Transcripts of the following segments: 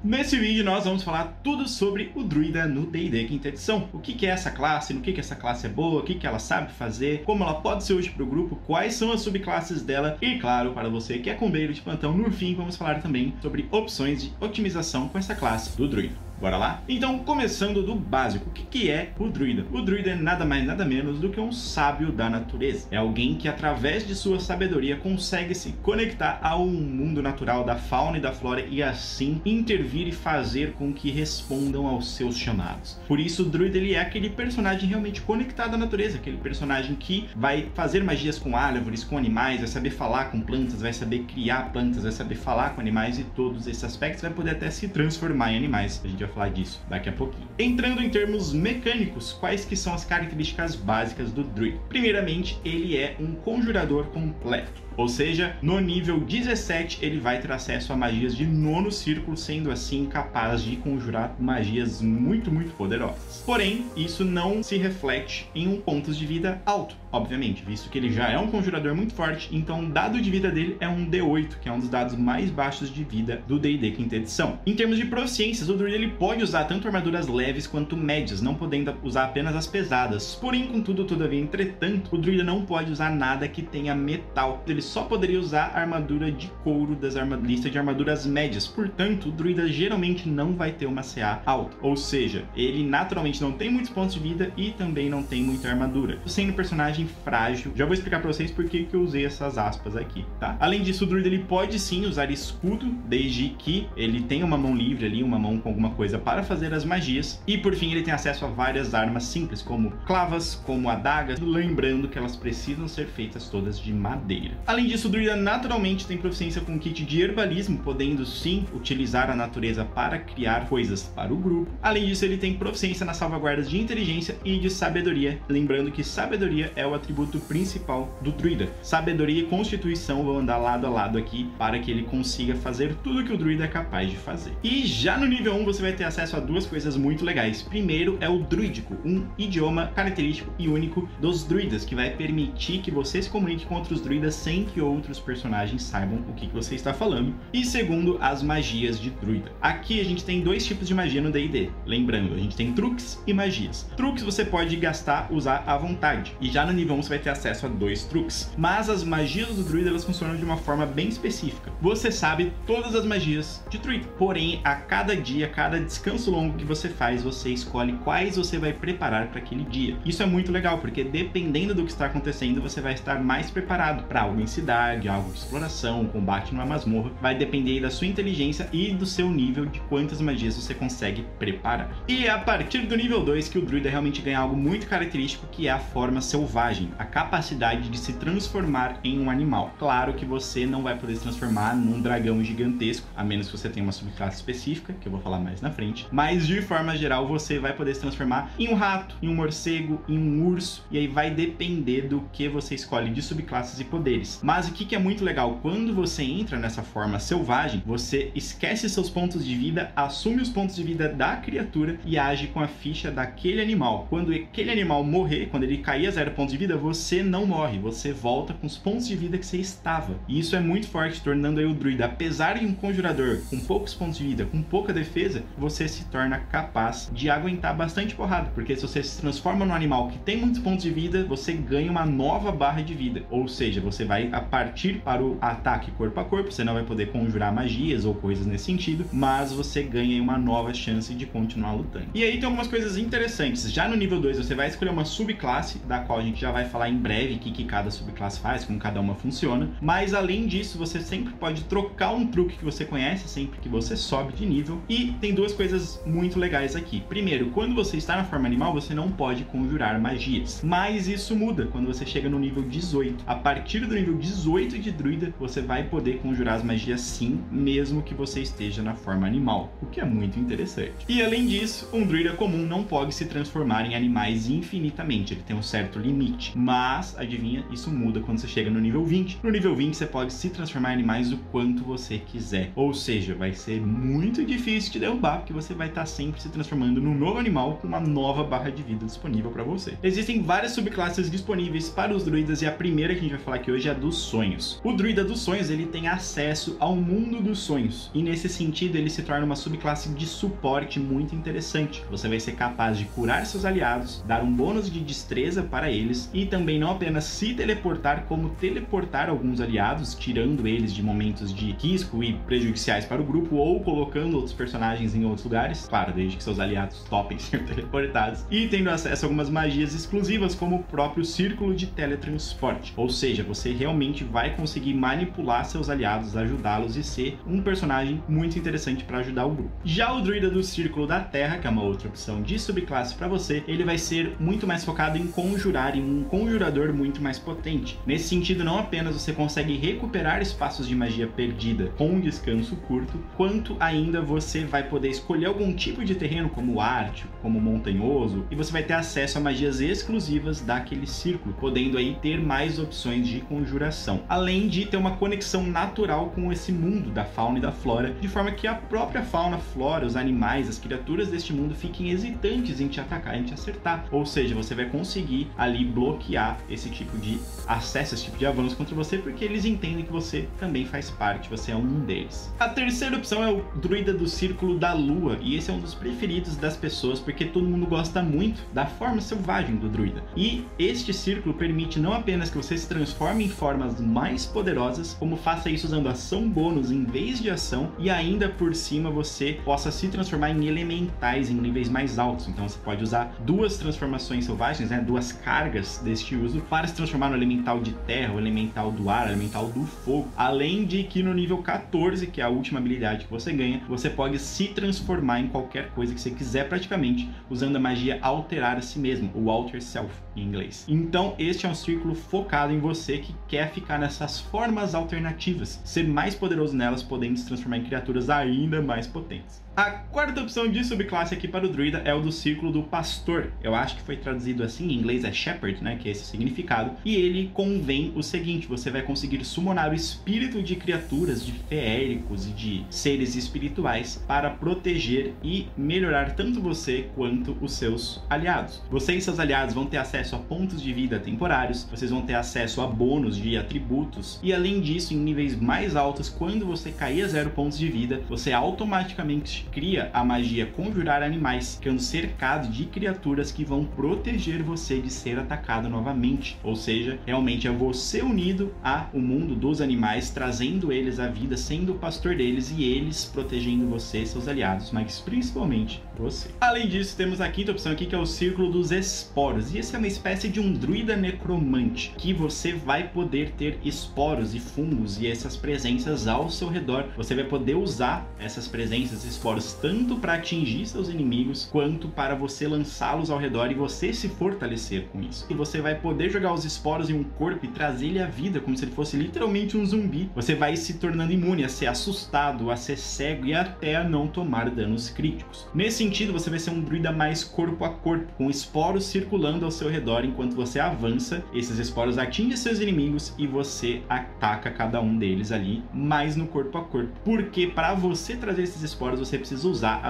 Nesse vídeo nós vamos falar tudo sobre o druida no D&D Quinta Edição. O que é essa classe, no que essa classe é boa, o que ela sabe fazer, como ela pode ser útil para o grupo, quais são as subclasses dela e, claro, para você que é combeiro de plantão, no fim vamos falar também sobre opções de otimização com essa classe do druida. Bora lá? Então, começando do básico, o que é o druida? O druida é nada mais nada menos do que um sábio da natureza. É alguém que, através de sua sabedoria, consegue se conectar ao mundo natural da fauna e da flora e assim intervir e fazer com que respondam aos seus chamados. Por isso, o druida ele é aquele personagem realmente conectado à natureza, aquele personagem que vai fazer magias com árvores, com animais, vai saber falar com plantas, vai saber criar plantas, vai saber falar com animais e todos esses aspectos, vai poder até se transformar em animais. A gente vai falar disso daqui a pouquinho. Entrando em termos mecânicos, quais que são as características básicas do druida? Primeiramente, ele é um conjurador completo. Ou seja, no nível 17 ele vai ter acesso a magias de nono círculo, sendo assim capaz de conjurar magias muito poderosas. Porém, isso não se reflete em um pontos de vida alto, obviamente, visto que ele já é um conjurador muito forte, então o dado de vida dele é um D8, que é um dos dados mais baixos de vida do D&D Quinta Edição. Em termos de proficiências, o druida ele pode usar tanto armaduras leves quanto médias, não podendo usar apenas as pesadas. Porém, contudo, todavia, entretanto, o druida não pode usar nada que tenha metal. Ele só poderia usar a armadura de couro das lista de armaduras médias. Portanto, o druida geralmente não vai ter uma CA alta. Ou seja, ele naturalmente não tem muitos pontos de vida e também não tem muita armadura, sendo um personagem frágil. Já vou explicar pra vocês por que eu usei essas aspas aqui, tá? Além disso, o druida ele pode sim usar escudo, desde que ele tenha uma mão livre ali, uma mão com alguma coisa para fazer as magias. E por fim, ele tem acesso a várias armas simples, como clavas, como adagas, lembrando que elas precisam ser feitas todas de madeira. Além disso, o druida naturalmente tem proficiência com kit de herbalismo, podendo sim utilizar a natureza para criar coisas para o grupo. Além disso, ele tem proficiência nas salvaguardas de inteligência e de sabedoria, lembrando que sabedoria é o atributo principal do druida. Sabedoria e constituição vão andar lado a lado aqui para que ele consiga fazer tudo que o druida é capaz de fazer. E já no nível 1 você vai ter acesso a duas coisas muito legais. Primeiro é o druídico, um idioma característico e único dos druidas, que vai permitir que você se comunique com outros druidas sem que outros personagens saibam o que você está falando. E segundo, as magias de druida. Aqui a gente tem dois tipos de magia no D&D. Lembrando, a gente tem truques e magias. Truques você pode gastar, usar à vontade. E já no nível 1 você vai ter acesso a 2 truques. Mas as magias do druida elas funcionam de uma forma bem específica. Você sabe todas as magias de druida. Porém, a cada dia, cada descanso longo que você faz, você escolhe quais você vai preparar para aquele dia. Isso é muito legal, porque dependendo do que está acontecendo, você vai estar mais preparado para algo em cidade, algo de exploração, combate numa masmorra. Vai depender da sua inteligência e do seu nível de quantas magias você consegue preparar. E é a partir do nível 2 que o druida realmente ganha algo muito característico, que é a forma selvagem, a capacidade de se transformar em um animal. Claro que você não vai poder se transformar num dragão gigantesco, a menos que você tenha uma subclasse específica, que eu vou falar mais na frente, mas de forma geral você vai poder se transformar em um rato, em um morcego, em um urso, e aí vai depender do que você escolhe de subclasses e poderes. Mas o que é muito legal, quando você entra nessa forma selvagem, você esquece seus pontos de vida, assume os pontos de vida da criatura e age com a ficha daquele animal. Quando aquele animal morrer, quando ele cair a 0 pontos de vida, você não morre, você volta com os pontos de vida que você estava. E isso é muito forte, tornando aí o druida, apesar de um conjurador com poucos pontos de vida, com pouca defesa, você se torna capaz de aguentar bastante porrada, porque se você se transforma num animal que tem muitos pontos de vida, você ganha uma nova barra de vida, ou seja, você vai a partir para o ataque corpo a corpo, você não vai poder conjurar magias ou coisas nesse sentido, mas você ganha uma nova chance de continuar lutando. E aí tem algumas coisas interessantes. Já no nível 2 você vai escolher uma subclasse, da qual a gente já vai falar em breve o que cada subclasse faz, como cada uma funciona, mas além disso você sempre pode trocar um truque que você conhece sempre que você sobe de nível. E tem duas coisas muito legais aqui. Primeiro, quando você está na forma animal, você não pode conjurar magias, mas isso muda quando você chega no nível 18. A partir do nível 18 de druida, você vai poder conjurar as magias sim, mesmo que você esteja na forma animal, o que é muito interessante. E além disso, um druida comum não pode se transformar em animais infinitamente, ele tem um certo limite, mas adivinha, isso muda quando você chega no nível 20. No nível 20 você pode se transformar em animais o quanto você quiser, ou seja, vai ser muito difícil de derrubar, porque você vai estar sempre se transformando num novo animal com uma nova barra de vida disponível para você. Existem várias subclasses disponíveis para os druidas e a primeira que a gente vai falar aqui hoje é a dos sonhos. O druida dos sonhos, ele tem acesso ao mundo dos sonhos, e nesse sentido ele se torna uma subclasse de suporte muito interessante. Você vai ser capaz de curar seus aliados, dar um bônus de destreza para eles, e também não apenas se teleportar, como teleportar alguns aliados, tirando eles de momentos de risco e prejudiciais para o grupo, ou colocando outros personagens em outros lugares, claro, desde que seus aliados topem ser teleportados, e tendo acesso a algumas magias exclusivas, como o próprio círculo de teletransporte. Ou seja, você realmente vai conseguir manipular seus aliados, ajudá-los e ser um personagem muito interessante para ajudar o grupo. Já o druida do círculo da terra, que é uma outra opção de subclasse para você, ele vai ser muito mais focado em conjurar, em um conjurador muito mais potente. Nesse sentido, não apenas você consegue recuperar espaços de magia perdida com um descanso curto, quanto ainda você vai poder escolher algum tipo de terreno, como ártico, como montanhoso, e você vai ter acesso a magias exclusivas daquele círculo, podendo aí ter mais opções de conjuração, além de ter uma conexão natural com esse mundo da fauna e da flora, de forma que a própria fauna, flora, os animais, as criaturas deste mundo fiquem hesitantes em te atacar, em te acertar. Ou seja, você vai conseguir ali bloquear esse tipo de acesso, esse tipo de avanço contra você, porque eles entendem que você também faz parte, você é um deles. A terceira opção é o druida do círculo da lua, e esse é um dos preferidos das pessoas, porque todo mundo gosta muito da forma selvagem do druida. E este círculo permite não apenas que você se transforme em formas mais poderosas, como faça isso usando ação bônus em vez de ação, e ainda por cima você possa se transformar em elementais em níveis mais altos. Então você pode usar duas transformações selvagens, né, duas cargas deste uso, para se transformar no elemental de terra, o elemental do ar, o elemental do fogo. Além de que no nível 14, que é a última habilidade que você ganha, você pode se transformar em qualquer coisa que você quiser praticamente, usando a magia alterar a si mesmo, o alter self em inglês. Então este é um círculo focado em você que quer ficar nessas formas alternativas, ser mais poderoso nelas, podendo se transformar em criaturas ainda mais potentes. A quarta opção de subclasse aqui para o druida é o do círculo do pastor. Eu acho que foi traduzido assim, em inglês é shepherd, né, que é esse significado. E ele convém o seguinte: você vai conseguir summonar o espírito de criaturas, de feéricos e de seres espirituais para proteger e melhorar tanto você quanto os seus aliados. Você e seus aliados vão ter acesso a pontos de vida temporários, vocês vão ter acesso a bônus de atributos, e além disso, em níveis mais altos, quando você cair a 0 pontos de vida, você automaticamente cria a magia Conjurar Animais, ficando cercado de criaturas que vão proteger você de ser atacado novamente. Ou seja, realmente é você unido ao mundo dos animais, trazendo eles à vida, sendo o pastor deles, e eles protegendo você, seus aliados, mas principalmente você. Além disso, temos a quinta opção aqui, que é o círculo dos esporos, e esse é uma espécie de um druida necromante, que você vai poder ter esporos e fungos e essas presenças ao seu redor. Você vai poder usar essas presenças, esporos, tanto para atingir seus inimigos, quanto para você lançá-los ao redor e você se fortalecer com isso. E você vai poder jogar os esporos em um corpo e trazer ele à vida, como se ele fosse literalmente um zumbi. Você vai se tornando imune a ser assustado, a ser cego e até a não tomar danos críticos. Nesse sentido, você vai ser um druida mais corpo a corpo, com esporos circulando ao seu redor enquanto você avança. Esses esporos atingem seus inimigos e você ataca cada um deles ali, mais no corpo a corpo. Porque para você trazer esses esporos, você precisa usar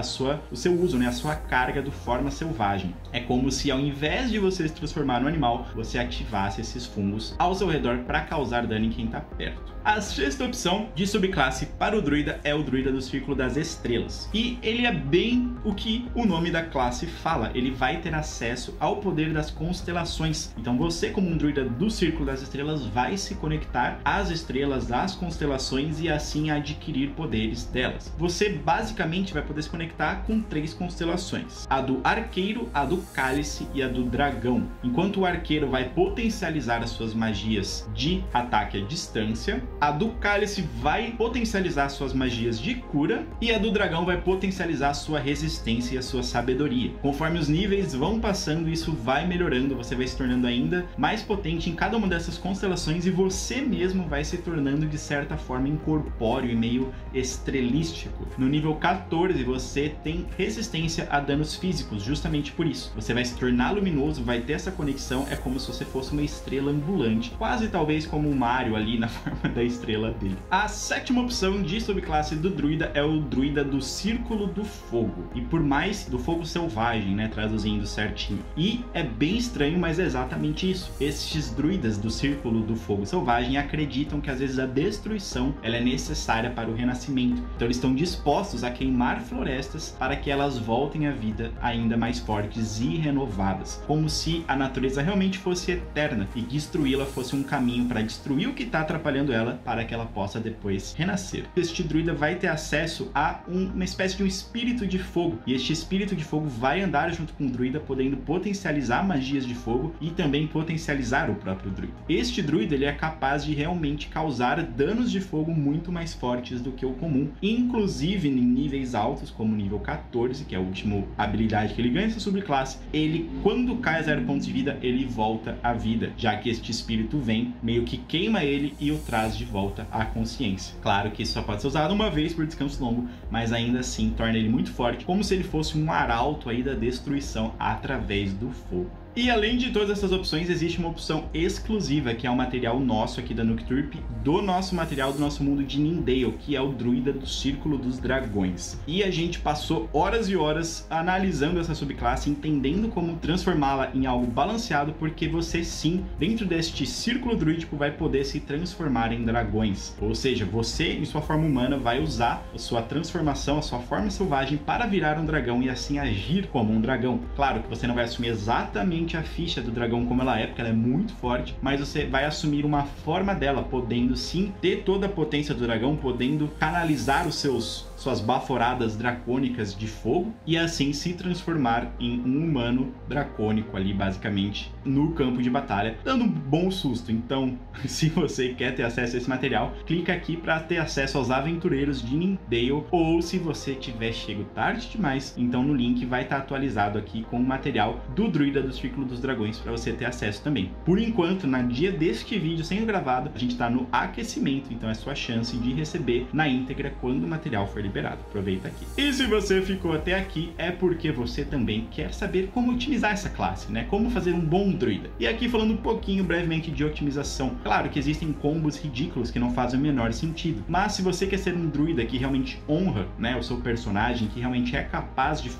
o seu uso, né, a sua carga do forma selvagem. É como se ao invés de você se transformar no animal, você ativasse esses fungos ao seu redor para causar dano em quem está perto. A sexta opção de subclasse para o druida é o druida do círculo das estrelas. E ele é bem o que o nome da classe fala. Ele vai ter acesso ao poder das constelações. Então você, como um druida do círculo das estrelas, vai se conectar às estrelas, às constelações, e assim adquirir poderes delas. Você basicamente vai poder se conectar com 3 constelações: a do arqueiro, a do cálice e a do dragão. Enquanto o arqueiro vai potencializar as suas magias de ataque à distância, a do cálice vai potencializar suas magias de cura, e a do dragão vai potencializar a sua resistência e a sua sabedoria. Conforme os níveis vão passando, isso vai melhorando, você vai se tornando ainda mais potente em cada uma dessas constelações, e você mesmo vai se tornando de certa forma incorpóreo e meio estrelístico. No nível 14 você tem resistência a danos físicos, justamente por isso. Você vai se tornar luminoso, vai ter essa conexão, é como se você fosse uma estrela ambulante, quase talvez como o Mario ali na forma da da estrela dele. A sétima opção de subclasse do druida é o druida do Círculo do Fogo. E por mais do fogo selvagem, né, traduzindo certinho. E é bem estranho, mas é exatamente isso. Estes druidas do Círculo do Fogo selvagem acreditam que às vezes a destruição ela é necessária para o renascimento. Então eles estão dispostos a queimar florestas para que elas voltem à vida ainda mais fortes e renovadas. Como se a natureza realmente fosse eterna e destruí-la fosse um caminho para destruir o que está atrapalhando ela para que ela possa depois renascer. Este druida vai ter acesso a uma espécie de um espírito de fogo. E este espírito de fogo vai andar junto com o druida, podendo potencializar magias de fogo e também potencializar o próprio druida. Este druida ele é capaz de realmente causar danos de fogo muito mais fortes do que o comum, inclusive em níveis altos, como nível 14, que é a última habilidade que ele ganha essa subclasse. Ele, quando cai a 0 pontos de vida, ele volta à vida, já que este espírito vem, meio que queima ele e o traz de volta à consciência. Claro que isso só pode ser usado uma vez por descanso longo, mas ainda assim torna ele muito forte, como se ele fosse um arauto aí da destruição através do fogo. E além de todas essas opções, existe uma opção exclusiva, que é o material nosso aqui da Nukturp, do nosso material do nosso mundo de Nindale, que é o druida do Círculo dos Dragões. E a gente passou horas e horas analisando essa subclasse, entendendo como transformá-la em algo balanceado, porque você sim, dentro deste círculo druídico, vai poder se transformar em dragões. Ou seja, você, em sua forma humana, vai usar a sua transformação, a sua forma selvagem para virar um dragão e assim agir como um dragão. Claro que você não vai assumir exatamente a ficha do dragão como ela é, porque ela é muito forte, mas você vai assumir uma forma dela, podendo sim ter toda a potência do dragão, podendo canalizar suas baforadas dracônicas de fogo e assim se transformar em um humano dracônico ali, basicamente, no campo de batalha, dando um bom susto. Então, se você quer ter acesso a esse material, clica aqui para ter acesso aos aventureiros de Nindale, ou se você tiver chego tarde demais, então no link vai estar atualizado aqui com o material do druida do Círculo dos Dragões para você ter acesso também. Por enquanto, no dia deste vídeo sendo gravado, a gente está no aquecimento, então é sua chance de receber na íntegra quando o material for liberado. Aproveita aqui. E se você ficou até aqui, é porque você também quer saber como otimizar essa classe, né? Como fazer um bom druida. E aqui falando um pouquinho brevemente de otimização. Claro que existem combos ridículos que não fazem o menor sentido, mas se você quer ser um druida que realmente honra, né, o seu personagem, que realmente é capaz de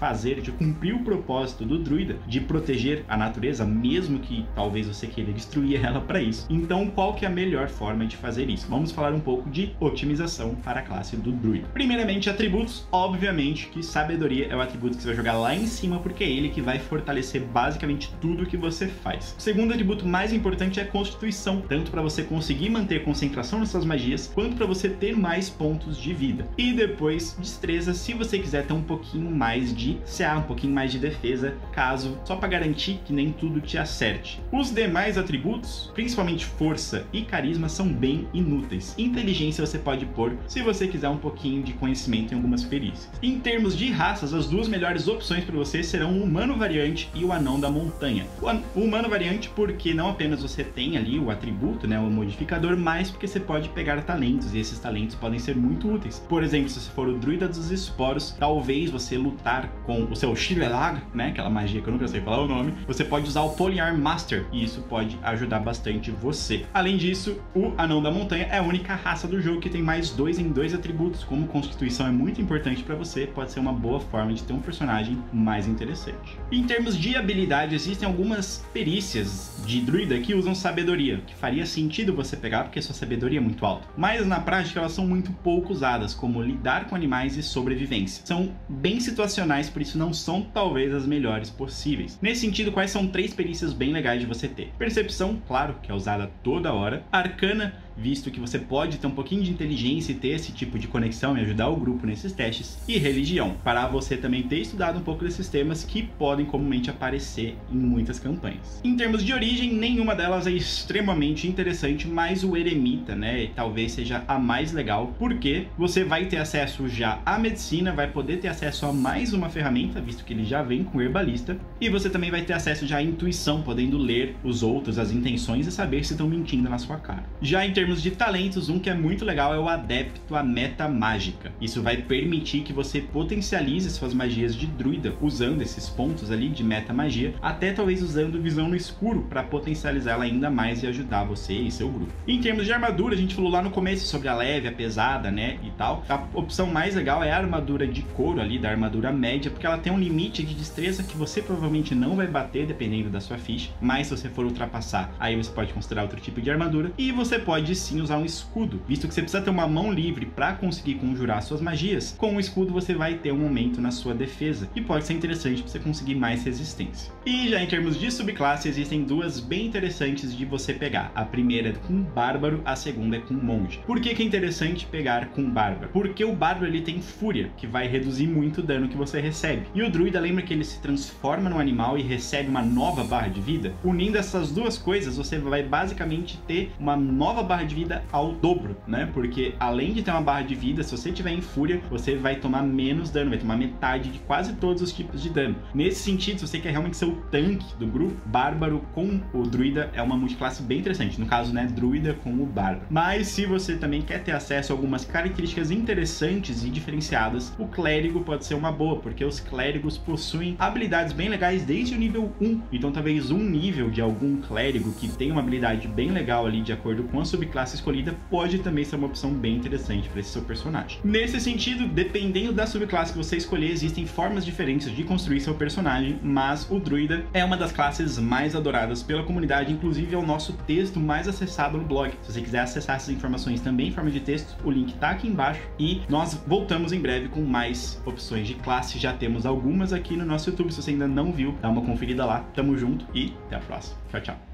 cumprir o propósito do druida, de proteger a natureza, mesmo que talvez você queira destruir ela para isso. Então, qual que é a melhor forma de fazer isso? Vamos falar um pouco de otimização para a classe do druida. Primeiramente, atributos. Obviamente que sabedoria é o atributo que você vai jogar lá em cima, porque é ele que vai fortalecer basicamente tudo que você faz. O segundo atributo mais importante é constituição, tanto para você conseguir manter concentração nas suas magias, quanto para você ter mais pontos de vida. E depois, destreza, se você quiser ter um pouquinho mais de CA, um pouquinho mais de defesa, caso, só para garantir que nem tudo te acerte. Os demais atributos, principalmente força e carisma, são bem inúteis. Inteligência você pode pôr se você quiser um pouquinho de conhecimento em algumas perícias. Em termos de raças, as duas melhores opções para você serão o Humano Variante e o Anão da Montanha. O Humano Variante porque não apenas você tem ali o atributo, né, o modificador, mas porque você pode pegar talentos e esses talentos podem ser muito úteis. Por exemplo, se você for o Druida dos Esporos, talvez você lutar com o seu Shirelag, né, aquela magia que eu nunca sei falar o nome, você pode usar o Polyarm Master e isso pode ajudar bastante você. Além disso, o Anão da Montanha é a única raça do jogo que tem mais 2 em 2 atributos. Como Constituição é muito importante para você, pode ser uma boa forma de ter um personagem mais interessante. Em termos de habilidade, existem algumas perícias de druida que usam sabedoria, que faria sentido você pegar porque sua sabedoria é muito alta, mas na prática elas são muito pouco usadas, como lidar com animais e sobrevivência. São bem situacionais, por isso não são talvez as melhores possíveis. Nesse sentido, quais são 3 perícias bem legais de você ter? Percepção, claro, que é usada toda hora. Arcana, visto que você pode ter um pouquinho de inteligência e ter esse tipo de conexão e ajudar o grupo nesses testes. E religião, para você também ter estudado um pouco desses temas que podem comumente aparecer em muitas campanhas. Em termos de origem, nenhuma delas é extremamente interessante, mas o Eremita, né, talvez seja a mais legal, porque você vai ter acesso já à medicina, vai poder ter acesso a mais uma ferramenta, visto que ele já vem com o herbalista, e você também vai ter acesso já à intuição, podendo ler os outros, as intenções e saber se estão mentindo na sua cara. Já em termos termos de talentos, um que é muito legal é o Adepto à Meta Mágica. Isso vai permitir que você potencialize suas magias de druida usando esses pontos ali de meta magia, até talvez usando visão no escuro para potencializar ela ainda mais e ajudar você e seu grupo. Em termos de armadura, a gente falou lá no começo sobre a leve, a pesada, né, e tal. A opção mais legal é a armadura de couro ali, da armadura média, porque ela tem um limite de destreza que você provavelmente não vai bater dependendo da sua ficha, mas se você for ultrapassar, aí você pode considerar outro tipo de armadura, e você pode sim usar um escudo, visto que você precisa ter uma mão livre para conseguir conjurar suas magias. Com o escudo você vai ter um aumento na sua defesa, e pode ser interessante para você conseguir mais resistência. E já em termos de subclasse, existem duas bem interessantes de você pegar. A primeira é com Bárbaro, a segunda é com Monge. Por que é interessante pegar com Bárbaro? Porque o Bárbaro ele tem Fúria, que vai reduzir muito o dano que você recebe. E o Druida, lembra que ele se transforma num animal e recebe uma nova barra de vida? Unindo essas duas coisas, você vai basicamente ter uma nova barra de vida ao dobro, né? Porque além de ter uma barra de vida, se você tiver em Fúria, você vai tomar menos dano, vai tomar metade de quase todos os tipos de dano. Nesse sentido, se você quer realmente ser o tanque do grupo, Bárbaro com o Druida é uma multiclasse bem interessante. No caso, né, Druida com o Bárbaro. Mas se você também quer ter acesso a algumas características interessantes e diferenciadas, o Clérigo pode ser uma boa, porque os Clérigos possuem habilidades bem legais desde o nível 1. Então talvez um nível de algum Clérigo que tem uma habilidade bem legal ali de acordo com a subclasse escolhida pode também ser uma opção bem interessante para esse seu personagem. Nesse sentido, dependendo da subclasse que você escolher, existem formas diferentes de construir seu personagem, mas o Druida é uma das classes mais adoradas pela comunidade, inclusive é o nosso texto mais acessado no blog. Se você quiser acessar essas informações também em forma de texto, o link tá aqui embaixo e nós voltamos em breve com mais opções de classe. Já temos algumas aqui no nosso YouTube, se você ainda não viu, dá uma conferida lá. Tamo junto e até a próxima. Tchau, tchau.